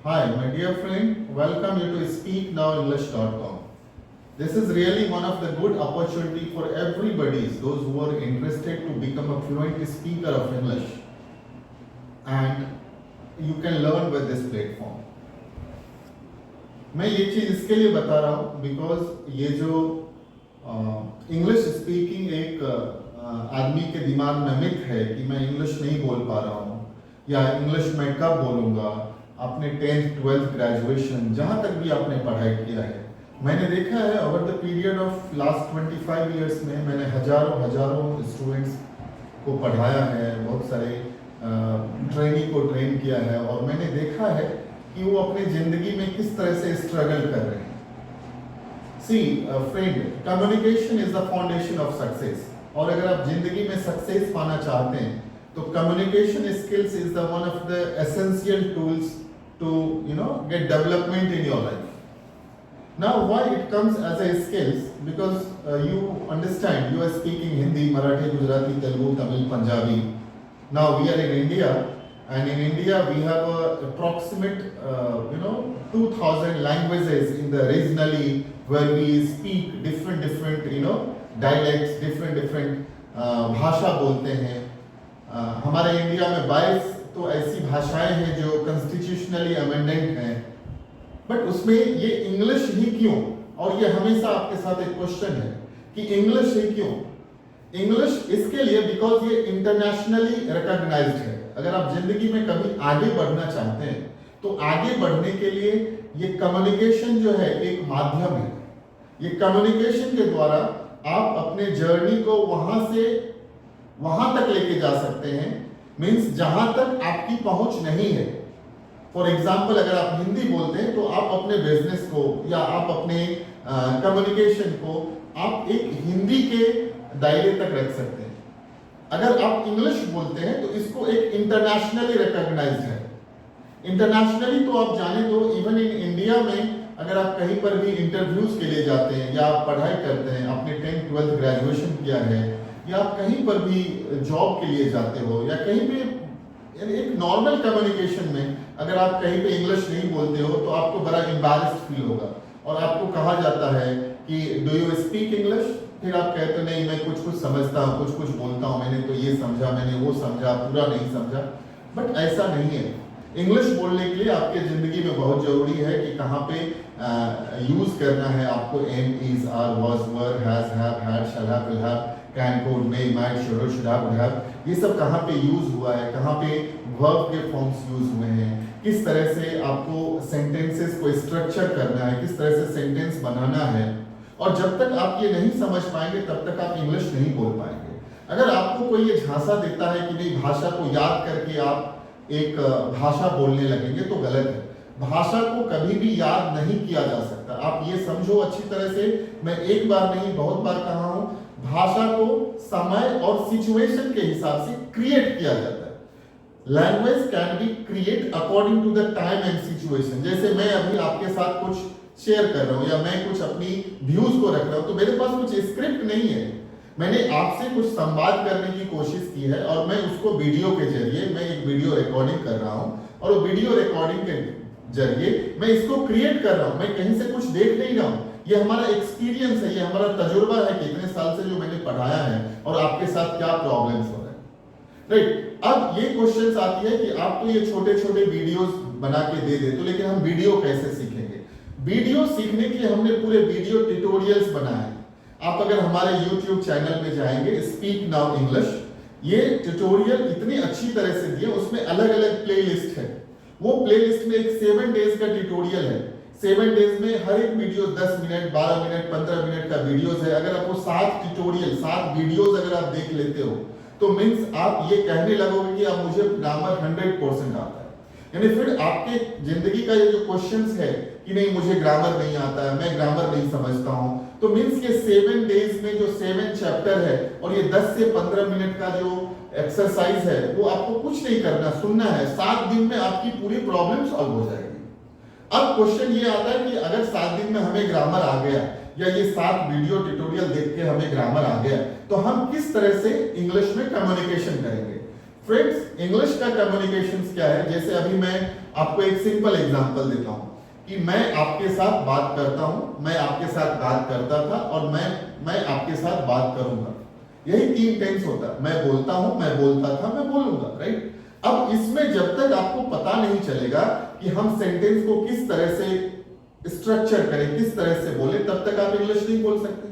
Hi, my dear friend, welcome you to speaknowenglish.com. This is really one of the good opportunity for everybody, those who are interested to become a fluent speaker of English. And you can learn with this platform. मैं ये चीज़ इसके लिए बता रहा हूँ because ये जो English speaking एक आदमी के दिमाग में मिथ है कि मैं इंग्लिश नहीं बोल पा रहा हूँ या इंग्लिश मैं कब बोलूँगा। आपने 10th 12th ग्रेजुएशन जहाँ तक भी आपने पढ़ाई किया है, मैंने देखा है over the period of last 25 years में मैंने हजारों स्टूडेंट्स को पढ़ाया है, बहुत सारे ट्रेनी को ट्रेन किया है और मैंने देखा है कि वो अपनी जिंदगी में किस तरह से स्ट्रगल कर रहे हैं। See friend, communication is the foundation of success. और अगर आप जिंदगी में सक्सेस पाना चाहते हैं तो communication skills is the one of the essential tools to get development in your life. Now why it comes as a skills? Because you understand, you are speaking Hindi, Marathi, Gujarati, Telugu, Tamil, Punjabi. Now we are in India, and in India we have a approximate 2000 languages in the regionally where we speak different dialects, different भाषा बोलते हैं। हमारे India में 22 तो ऐसी भाषाएं हैं जो कॉन्स्टिट्यूशनली अमेंडेंट हैं, बट उसमें ये इंग्लिश ही क्यों? और ये हमेशा आपके साथ एक क्वेश्चन है कि इंग्लिश ही क्यों? इंग्लिश इसके लिए बिकॉज ये इंटरनेशनली रिकॉग्नाइज्ड है। अगर आप जिंदगी में कभी आगे बढ़ना चाहते हैं तो आगे बढ़ने के लिए ये कम्युनिकेशन जो है एक माध्यम है। ये कम्युनिकेशन के द्वारा आप अपने जर्नी को वहां तक लेके जा सकते हैं, मीन्स जहां तक आपकी पहुंच नहीं है। फॉर एग्जाम्पल, अगर आप हिंदी बोलते हैं तो आप अपने बिजनेस को या आप अपने कम्युनिकेशन को आप एक हिंदी के दायरे तक रख सकते हैं। अगर आप इंग्लिश बोलते हैं तो इसको एक इंटरनेशनली रिकॉग्नाइज्ड है। इंटरनेशनली तो आप जाने दो, इवन इन इंडिया में अगर आप कहीं पर भी इंटरव्यूज के लिए जाते हैं या आप पढ़ाई करते हैं, आपने 10th 12th ग्रेजुएशन किया है या आप कहीं पर भी जॉब के लिए जाते हो या कहीं पे एक नॉर्मल कम्युनिकेशन में अगर आप कहीं पे इंग्लिश नहीं बोलते हो तो आपको बड़ा एम्बैरेस्ड फील होगा और आपको कहा जाता है कि डू यू स्पीक इंग्लिश। फिर आप कहते हो नहीं, मैं कुछ समझता हूँ, कुछ बोलता हूँ, मैंने तो ये समझा, मैंने वो समझा, पूरा नहीं समझा। बट ऐसा नहीं है। इंग्लिश बोलने के लिए आपके जिंदगी में बहुत जरूरी है कि कहाँ पे यूज करना है आपको। Am, is, are, was, were, has, have, had, shall have, will have, can, could, may, might, should, should have, would have, ये सब कहाँ पे यूज हुआ है, कहाँ पे वर्ब के फॉर्म्स यूज हुए हैं, किस तरह से आपको सेंटेंसेस को स्ट्रक्चर करना है, किस तरह से सेंटेंस बनाना है। और जब तक आप ये नहीं समझ पाएंगे तब तक आप इंग्लिश नहीं बोल पाएंगे। अगर आपको कोई ये झांसा देता है कि नहीं भाषा को याद करके आप एक भाषा बोलने लगेंगे तो गलत है। भाषा को कभी भी याद नहीं किया जा सकता। आप ये समझो अच्छी तरह से, मैं एक बार नहीं बहुत बार कहा हूं, भाषा को समय और सिचुएशन के हिसाब से क्रिएट किया जाता है। Language can be create according to the time and situation. जैसे मैं अभी आपके साथ कुछ शेयर कर रहा हूं या मैं कुछ अपनी व्यूज को रख रहा हूं तो मेरे पास कुछ स्क्रिप्ट नहीं है। मैंने आपसे कुछ संवाद करने की कोशिश की है और मैं उसको वीडियो के जरिए, मैं एक वीडियो रिकॉर्डिंग कर रहा हूं और वो वीडियो रिकॉर्डिंग के जरिए मैं इसको क्रिएट कर रहा हूं। मैं कहीं से कुछ देख नहीं रहा हूं। ये हमारा एक्सपीरियंस है, ये हमारा तजुर्बा है कि इतने साल से जो मैंने पढ़ाया है और आपके साथ क्या प्रॉब्लम्स हो रहे हैं। राइट, अब ये क्वेश्चंस आती है कि आप तो ये छोटे छोटे वीडियोस बना के दे देते हो, लेकिन हम वीडियो कैसे सीखेंगे? वीडियो सीखने के लिए हमने पूरे वीडियो ट्यूटोरियल्स बनाए। आप अगर हमारे YouTube चैनल में जाएंगे, स्पीक नाउ इंग्लिश, ये ट्यूटोरियल इतनी अच्छी तरह से दिए, उसमें अलग अलग प्लेलिस्ट है। वो प्लेलिस्ट में एक 7 डेज का ट्यूटोरियल है। 7 डेज में हर एक वीडियो 10 मिनट, 12 मिनट, 15 मिनट का वीडियोस है। अगर आपको 7 ट्यूटोरियल, 7 वीडियोस अगर आप देख लेते हो तो मीन्स आप ये कहने लगोगे कि अब मुझे ग्रामर 100% आता है। यानी फिर आपके जिंदगी का ये जो क्वेश्चंस है कि नहीं मुझे ग्रामर नहीं आता है, मैं ग्रामर नहीं समझता हूं, तो मीन्स ये 7 डेज में जो 7 चैप्टर है और ये 10 से 15 मिनट का जो एक्सरसाइज है वो आपको कुछ नहीं करना, सुनना है। 7 दिन में आपकी पूरी प्रॉब्लम सॉल्व हो जाएगी। अब क्वेश्चन ये आता है कि अगर 7 दिन में हमें ग्रामर आ गया या ये 7 वीडियो ट्यूटोरियल देख के हमें ग्रामर आ गया तो हम किस तरह से इंग्लिश में कम्युनिकेशन करेंगे? फ्रेंड्स, इंग्लिश का कम्युनिकेशन क्या है? जैसे अभी मैं आपको एक सिंपल एग्जांपल देता हूं कि मैं आपके साथ बात करता हूं, मैं आपके साथ बात करता था और मैं आपके साथ बात करूंगा। यही 3 टेंस होता है। मैं बोलता हूं, मैं बोलता था, मैं बोलूंगा, राइट? अब इसमें जब तक आपको पता नहीं चलेगा कि हम सेंटेंस को किस तरह से स्ट्रक्चर करें, किस तरह से बोले, तब तक आप इंग्लिश नहीं बोल सकते।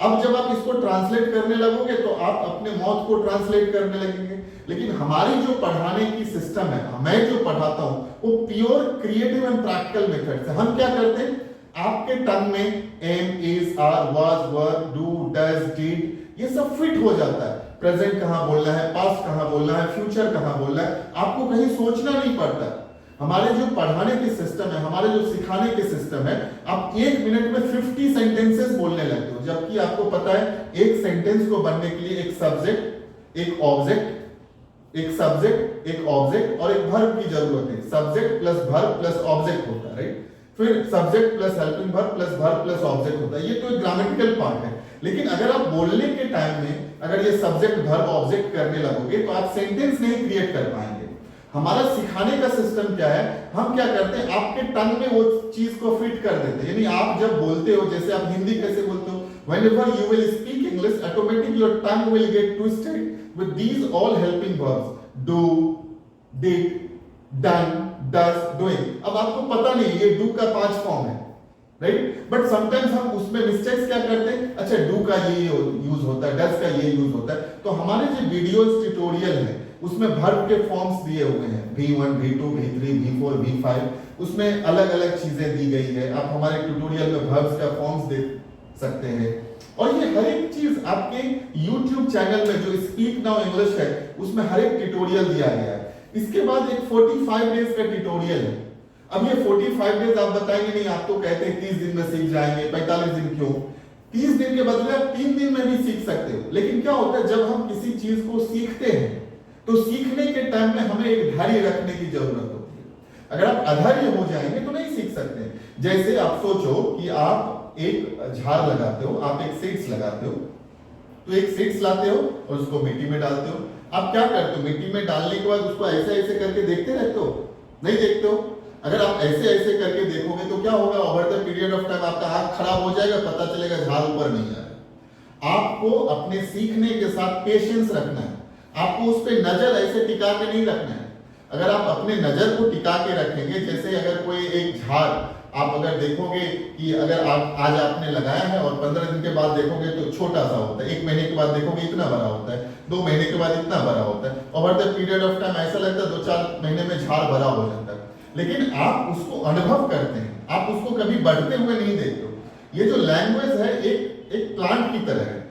अब जब आप इसको ट्रांसलेट करने लगोगे तो आप अपने मौत को ट्रांसलेट करने लगेंगे। लेकिन हमारी जो पढ़ाने की सिस्टम है, मैं जो पढ़ाता हूं, वो pure creative and practical method से। हम क्या करते हैं, आपके टंग में am, is, are, was, were, do, does, did, ये सब फिट हो जाता है। प्रेजेंट कहां बोलना है, पास्ट कहां बोलना है, फ्यूचर कहां बोलना है, आपको कहीं सोचना नहीं पड़ता। हमारे जो पढ़ाने की सिस्टम है, हमारे जो सिखाने की सिस्टम है, आप 1 मिनट में 50 सेंटेंसेस बोलने लगते हो, जबकि आपको पता है एक सेंटेंस को बनने के लिए एक सब्जेक्ट, एक ऑब्जेक्ट, एक सब्जेक्ट, एक ऑब्जेक्ट और एक वर्ब की जरूरत है। Subject plus verb plus object होता है, राइट? फिर subject plus helping verb plus verb plus object होता है। ये तो एक ग्रामेटिकल पार्ट है। लेकिन अगर आप बोलने के टाइम में अगर ये सब्जेक्ट वर्ब ऑब्जेक्ट करने लगोगे तो आप सेंटेंस नहीं क्रिएट कर पाएंगे। हमारा सिखाने का सिस्टम क्या है, हम क्या करते हैं, आपके टंग में वो चीज को फिट कर देते हैं। यानी आप जब बोलते हो, जैसे आप हिंदी कैसे बोलते हो, whenever you will speak English, automatically your tongue will get twisted with these all helping verbs: do, did, done, does, doing। अब आपको पता नहीं ये do का 5 फॉर्म है, राइट? बट समटाइम्स हम उसमें मिस्टेक्स क्या करते हैं, अच्छा डू का ये यूज होता है, डज का ये यूज होता है। तो हमारे जो वीडियोस ट्यूटोरियल है उसमें वर्ब के फॉर्म्स दिए हुए हैं, V1, V2, V3, V4, V5, उसमें अलग अलग चीजें दी गई है। आप हमारे ट्यूटोरियल में वर्ब्स का फॉर्म्स देख सकते हैं। और ये हर एक चीज आपके YouTube चैनल में जो स्पीक नाउ इंग्लिश है उसमें हर एक ट्यूटोरियल दिया गया है। इसके बाद एक 45 डेज का ट्यूटोरियल है। अब ये 45 डेज आप बताएंगे नहीं, आप तो कहते हैं 30 दिन में सीख जाएंगे, 45 दिन क्यों? 30 दिन के बदले आप 3 दिन में भी सीख सकते हो। लेकिन क्या होता है, जब हम किसी चीज को सीखते हैं तो सीखने के टाइम में हमें एक धैर्य रखने की जरूरत होती है। अगर आप अधैर्य हो जाएंगे तो नहीं सीख सकते। जैसे आप सोचो कि आप एक झाड़ लगाते हो, आप एक सीड्स लगाते हो, तो एक सीड्स लाते हो और उसको मिट्टी में डालते हो। आप क्या करते हो, मिट्टी में डालने के बाद उसको ऐसे ऐसे करके देखते रहते हो? नहीं देखते हो। अगर आप ऐसे ऐसे करके देखोगे तो क्या होगा, over the period of time आपका आंख खराब हो जाएगा, पता चलेगा झाड़ ऊपर नहीं आ रहा। आपको अपने सीखने के साथ पेशेंस रखना है। आपको उस पर नजर ऐसे टिका के नहीं रखना है। अगर आप अपने नजर को टिका के रखेंगे, जैसे अगर कोई एक झाड़ आप अगर देखोगे कि अगर आप आज आपने लगाया है और 15 दिन के बाद देखोगे तो छोटा सा होता है, 1 महीने के बाद देखोगे इतना बड़ा होता है, 2 महीने के बाद इतना बड़ा होता है, over the period of time ऐसा लगता है 2-4 महीने में झाड़ बड़ा हो जाता है। लेकिन आप उसको अनुभव करते हैं, आप उसको कभी बढ़ते हुए नहीं देखते हो। ये जो लैंग्वेज है एक प्लांट की तरह है।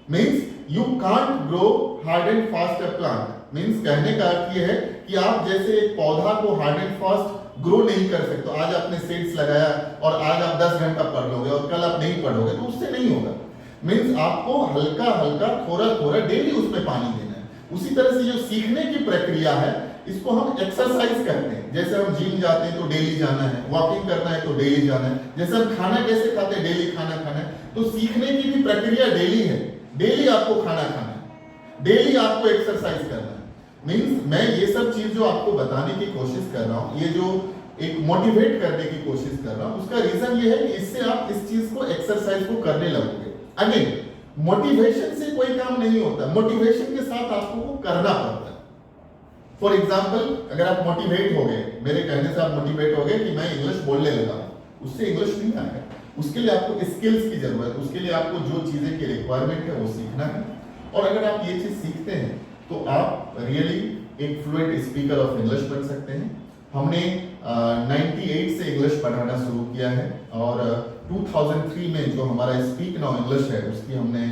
Means you can't grow hard and fast a plant. Means कहने का अर्थ ये है कि आप जैसे एक पौधा को हार्ड एंड फास्ट ग्रो नहीं कर सकते। आज आपने सीड्स लगाया और आज आप 10 घंटा पढ़ लोगे और कल आप नहीं पढ़ोगे तो उससे नहीं होगा। मीन्स आपको हल्का हल्का थोड़ा थोड़ा डेली उसमें पानी देना है। उसी तरह से जो सीखने की प्रक्रिया है इसको हम एक्सरसाइज करते हैं। जैसे हम जिम जाते हैं तो डेली जाना है, वॉकिंग करना है तो डेली जाना है। जैसे हम खाना कैसे खाते हैं, डेली खाना खाना है, तो सीखने की भी प्रक्रिया डेली है। डेली आपको खाना खाना है, डेली आपको एक्सरसाइज करना है। मीन्स मैं ये सब चीज जो आपको बताने की कोशिश कर रहा हूँ, ये जो एक मोटिवेट करने की कोशिश कर रहा हूँ, उसका रीजन ये है कि इससे आप इस चीज को एक्सरसाइज को करने लगोगे। अगेन मोटिवेशन से कोई काम नहीं होता, मोटिवेशन के साथ आपको वो करना पड़ता है। फॉर एग्जाम्पल, अगर आप मोटिवेट हो गए, मेरे कहने से आप मोटिवेट हो गए कि मैं इंग्लिश बोलने लगा, उससे इंग्लिश नहीं आएगा। उसके लिए आपको स्किल्स की जरूरत है, उसके लिए आपको जो चीजें की रिक्वायरमेंट है वो सीखना है। और अगर आप ये चीज सीखते हैं तो आप रियली एक फ्लुएंट स्पीकर ऑफ इंग्लिश बन सकते हैं। हमने 98 से इंग्लिश पढ़ाना शुरू किया है और 2003 में जो हमारा स्पीक नाउ इंग्लिश है उसकी हमने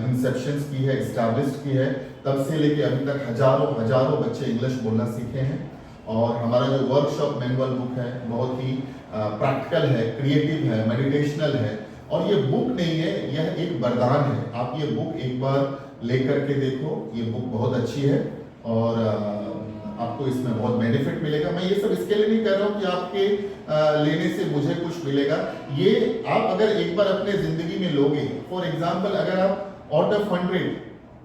इंसेप्शंस की है, एस्टैब्लिश की है। तब से लेके अभी तक हजारों बच्चे इंग्लिश बोलना सीखे हैं। और हमारा जो वर्कशॉप मैनुअल बुक है बहुत ही प्रैक्टिकल है, क्रिएटिव है, मेडिटेशनल है। और ये बुक नहीं है, यह एक वरदान है। आप ये बुक एक बार लेकर के देखो, ये बुक बहुत अच्छी है और आपको इसमें बहुत बेनिफिट मिलेगा। मैं ये सब इसके लिए नहीं कर रहा हूँ कि आपके लेने से मुझे कुछ मिलेगा। ये आप अगर एक बार अपने जिंदगी में लोगे, फॉर एग्जाम्पल अगर आप आउट ऑफ 100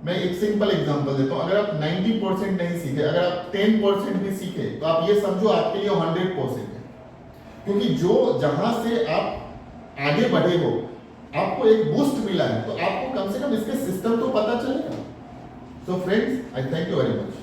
मैं एक सिंपल एग्जांपल देता हूँ, अगर आप 90% नहीं सीखे, अगर आप 10% भी सीखे, तो आप ये समझो आपके लिए 100% है। क्योंकि जो जहां से आप आगे बढ़े हो, आपको एक बूस्ट मिला है, तो आपको कम से कम इसके सिस्टम तो पता चलेगा। So friends, I thank you very much.